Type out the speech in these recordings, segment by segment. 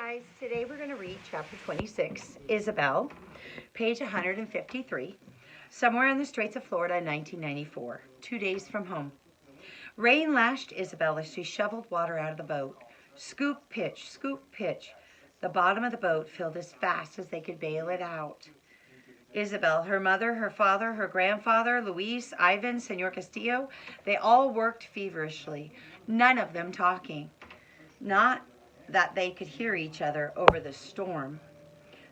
guys, today we're going to read chapter 26, Isabel, page 153, somewhere in the Straits of Florida in 1994, 2 days from home. Rain lashed Isabel as she shoveled water out of the boat. Scoop, pitch, scoop, pitch. The bottom of the boat filled as fast as they could bail it out. Isabel, her mother, her father, her grandfather, Luis, Ivan, Senor Castillo, they all worked feverishly, none of them talking. Not that they could hear each other over the storm.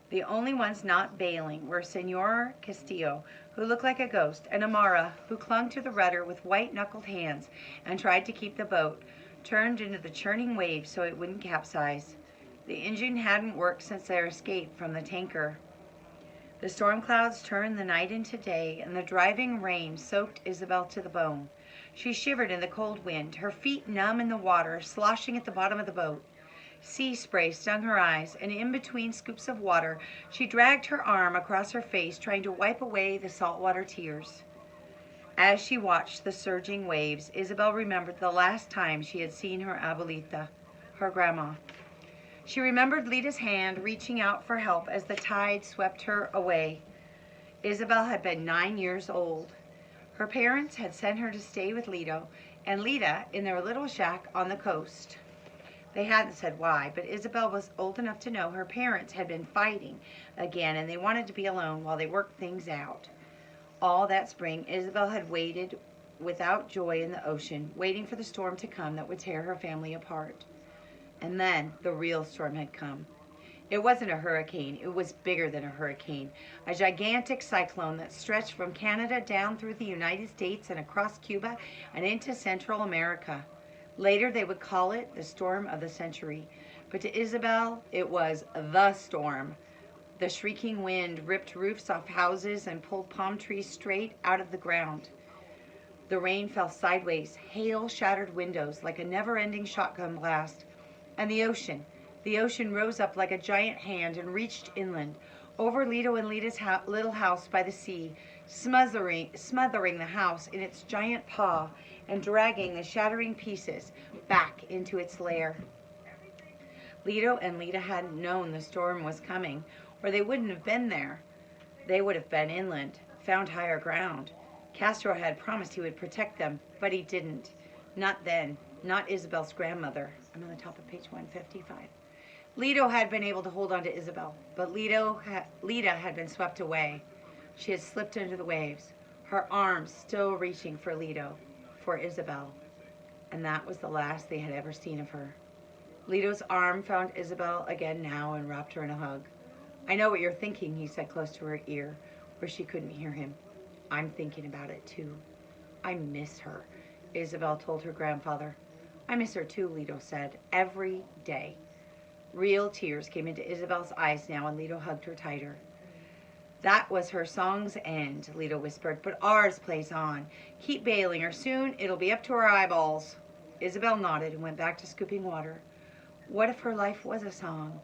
The only ones not bailing were Senor Castillo, who looked like a ghost, and Amara, who clung to the rudder with white-knuckled hands and tried to keep the boat turned into the churning waves so it wouldn't capsize. The engine hadn't worked since their escape from the tanker. The storm clouds turned the night into day, and the driving rain soaked Isabel to the bone. She shivered in the cold wind, her feet numb in the water, sloshing at the bottom of the boat. Sea spray stung her eyes, and in between scoops of water, she dragged her arm across her face, trying to wipe away the saltwater tears. As she watched the surging waves, Isabel remembered the last time she had seen her abuelita, her grandma. She remembered Lita's hand reaching out for help as the tide swept her away. Isabel had been 9 years old. Her parents had sent her to stay with Lito and Lita in their little shack on the coast. They hadn't said why, but Isabel was old enough to know her parents had been fighting again, and they wanted to be alone while they worked things out. All that spring, Isabel had waited without joy in the ocean, waiting for the storm to come that would tear her family apart. And then the real storm had come. It wasn't a hurricane. It was bigger than a hurricane. A gigantic cyclone that stretched from Canada down through the United States and across Cuba and into Central America. Later they would call it the storm of the century. But to Isabel, it was the storm. The shrieking wind ripped roofs off houses and pulled palm trees straight out of the ground. The rain fell sideways. Hail shattered windows like a never-ending shotgun blast. And the ocean rose up like a giant hand and reached inland, over Lito and Lita's little house by the sea, smothering the house in its giant paw and dragging the shattering pieces back into its lair. Lito and Lita hadn't known the storm was coming, or they wouldn't have been there. They would have been inland, found higher ground. Castro had promised he would protect them, but he didn't. Not then. Not Isabel's grandmother. I'm on the top of page 155. Lito had been able to hold on to Isabel, but Lita had been swept away. She had slipped into the waves, her arms still reaching for Lito, for Isabel. And that was the last they had ever seen of her. Lito's arm found Isabel again now and wrapped her in a hug. "I know what you're thinking," he said close to her ear, where she couldn't hear him. "I'm thinking about it too. I miss her," Isabel told her grandfather. "I miss her too," Lito said, "every day." Real tears came into Isabel's eyes now, and Lito hugged her tighter. "That was her song's end," Lito whispered, "but ours plays on. Keep bailing, or soon it'll be up to our eyeballs." Isabel nodded and went back to scooping water. What if her life was a song?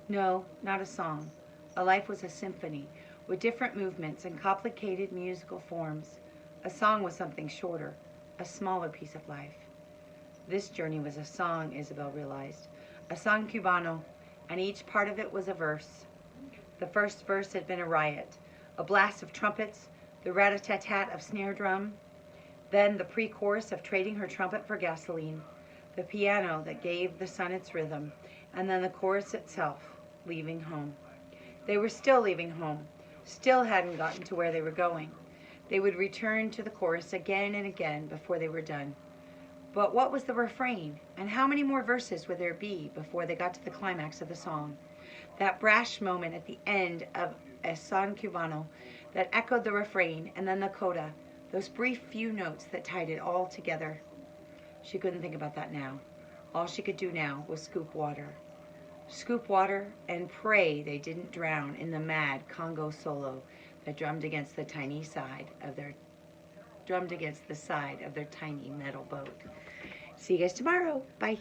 No, not a song. A life was a symphony, with different movements and complicated musical forms. A song was something shorter, a smaller piece of life. This journey was a song, Isabel realized. A song cubano, and each part of it was a verse. The first verse had been a riot, a blast of trumpets, the rat-a-tat-tat of snare drum, then the pre-chorus of trading her trumpet for gasoline, the piano that gave the sun its rhythm, and then the chorus itself, leaving home. They were still leaving home, still hadn't gotten to where they were going. They would return to the chorus again and again before they were done. But what was the refrain, and how many more verses would there be before they got to the climax of the song? That brash moment at the end of a son cubano that echoed the refrain, and then the coda, those brief few notes that tied it all together. She couldn't think about that now. All she could do now was scoop water. Scoop water and pray they didn't drown in the mad Congo solo that drummed against the side of their tiny metal boat. See you guys tomorrow. Bye.